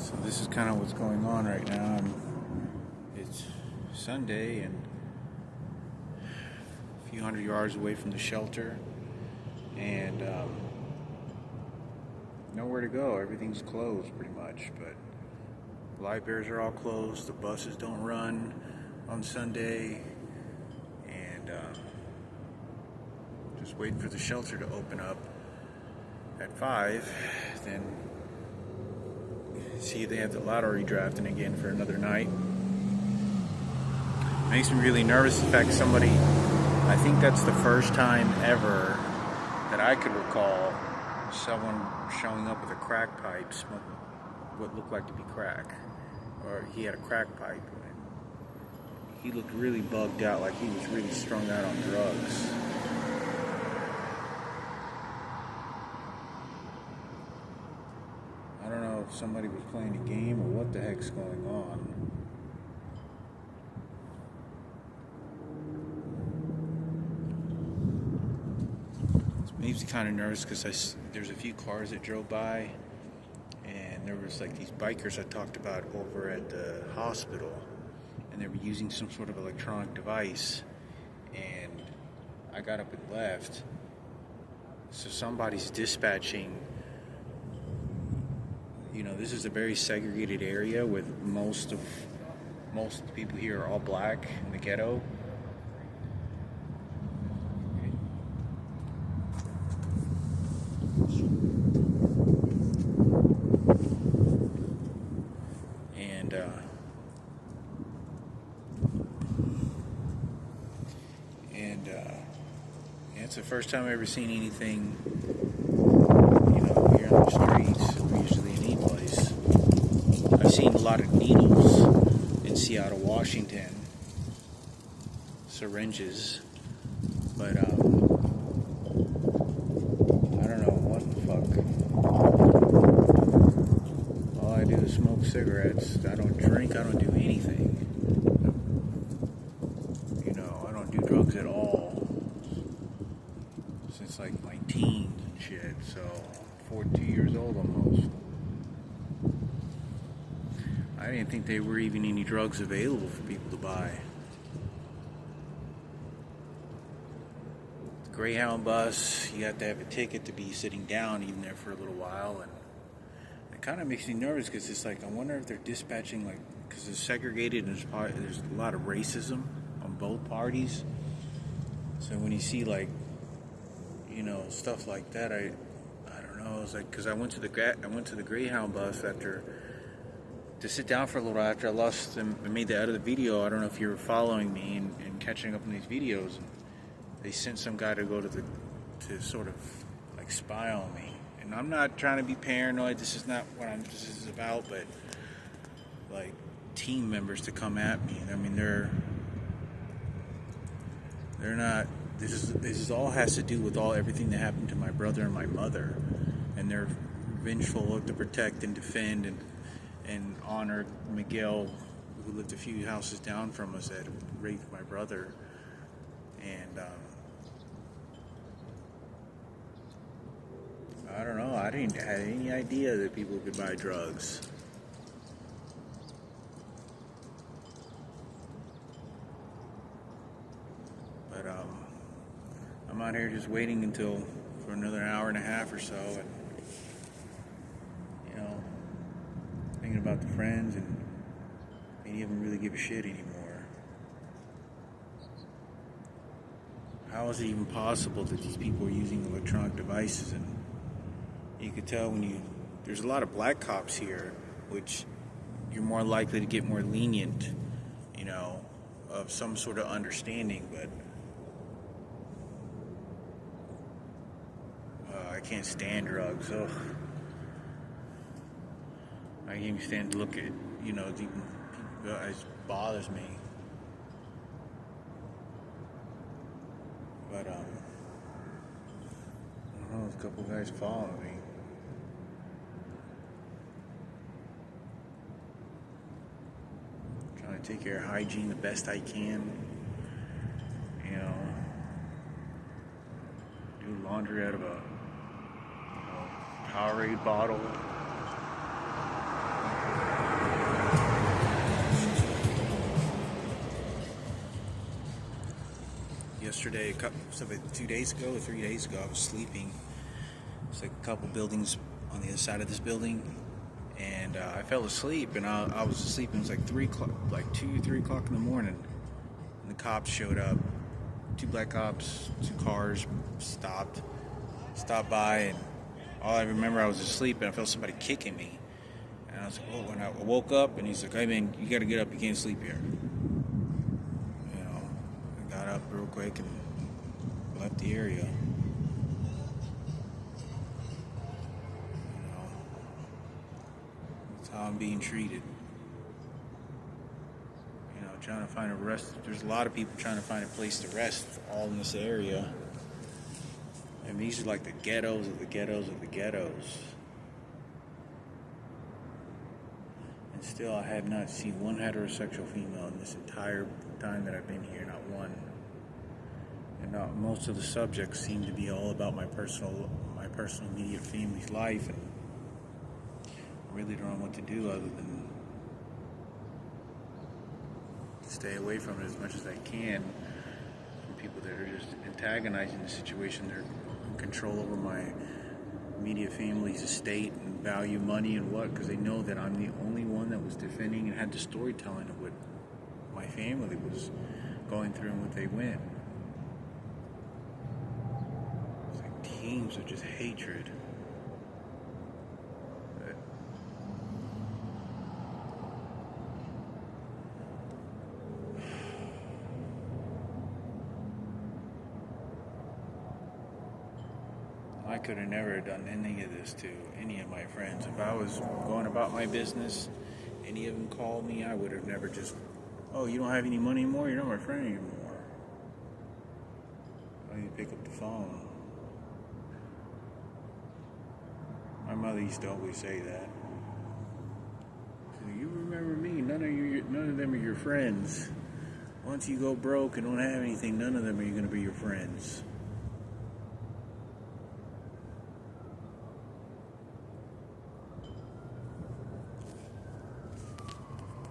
So this is kind of what's going on right now. It's Sunday and a few hundred yards away from the shelter, and nowhere to go. Everything's closed pretty much, but live bears are all closed. The buses don't run on Sunday, and just waiting for the shelter to open up at 5. Then see if they have the lottery drafting again for another night. Makes me really nervous. In fact, I think that's the first time ever that I could recall someone showing up with a crack pipe, smoking what looked like to be crack, or he had a crack pipe. He looked really bugged out, like he was really strung out on drugs. I don't know if somebody was playing a game or what the heck's going on. It makes me kind of nervous because there's a few cars that drove by, and there was like these bikers I talked about over at the hospital, and they were using some sort of electronic device, and I got up and left. So somebody's dispatching. You know, this is a very segregated area with most of the people here are all black in the ghetto. It's the first time I've ever seen anything, here on the streets, or usually in any place. I've seen a lot of needles in Seattle, Washington, syringes, but I don't know what the fuck. All I do is smoke cigarettes. I don't drink, I don't do anything. I don't do drugs at all. Since like my teens and shit, so 42 years old almost. I didn't think there were even any drugs available for people to buy. The Greyhound bus, you have to have a ticket to be sitting down even there for a little while, and it kind of makes me nervous because it's like I wonder if they're dispatching because it's segregated and there's a lot of racism on both parties. So when you see stuff like that, I don't know. It's like because I went to the Greyhound bus to sit down for a little after I made the other video. I don't know if you were following me and catching up on these videos. And they sent some guy to go to sort of like spy on me. And I'm not trying to be paranoid. This is not what this is about. But like team members to come at me. I mean, they're not. This all has to do with everything that happened to my brother and my mother, and they're vengeful to protect and defend and honor Miguel, who lived a few houses down from us, that raped my brother. And I don't know. I didn't have any idea that people could buy drugs. But I'm out here just waiting for another hour and a half or so, and thinking about the friends, and many of them really give a shit anymore. How is it even possible that these people are using electronic devices? And you could tell there's a lot of black cops here, which you're more likely to get more lenient, of some sort of understanding, but I can't stand drugs. Ugh. I can't even stand to look at, it bothers me. But, I don't know, there's a couple guys following me. Trying to take care of hygiene the best I can. Do laundry out of a Powerade bottle. yesterday, so about 2 days ago or 3 days ago, I was sleeping. It's like a couple buildings on the other side of this building, and I fell asleep, and I was asleep. And it was like 3 o'clock, like 2, 3 o'clock in the morning, and the cops showed up. 2 black cops, 2 cars stopped by, and all I remember, I was asleep, and I felt somebody kicking me. And I was like, oh, when I woke up, and he's like, hey man, you got to get up, you can't sleep here. I got up real quick and left the area. That's how I'm being treated. Trying to find a rest. There's a lot of people trying to find a place to rest all in this area. And these are like the ghettos of the ghettos of the ghettos. And still, I have not seen one heterosexual female in this entire time that I've been here. Not one. And most of the subjects seem to be all about my personal immediate family's life. And I really don't know what to do other than stay away from it as much as I can from people that are just antagonizing the situation. They're in control over my immediate family's estate and value money and what, because they know that I'm the only one that was defending and had the storytelling of what my family was going through and what they went. It's like teams of just hatred. I could have never done any of this to any of my friends. If I was going about my business, any of them called me, I would have never just, oh, you don't have any money anymore? You're not my friend anymore. I need to pick up the phone. My mother used to always say that. She said, you remember me, none of them are your friends. Once you go broke and don't have anything, none of them are going to be your friends.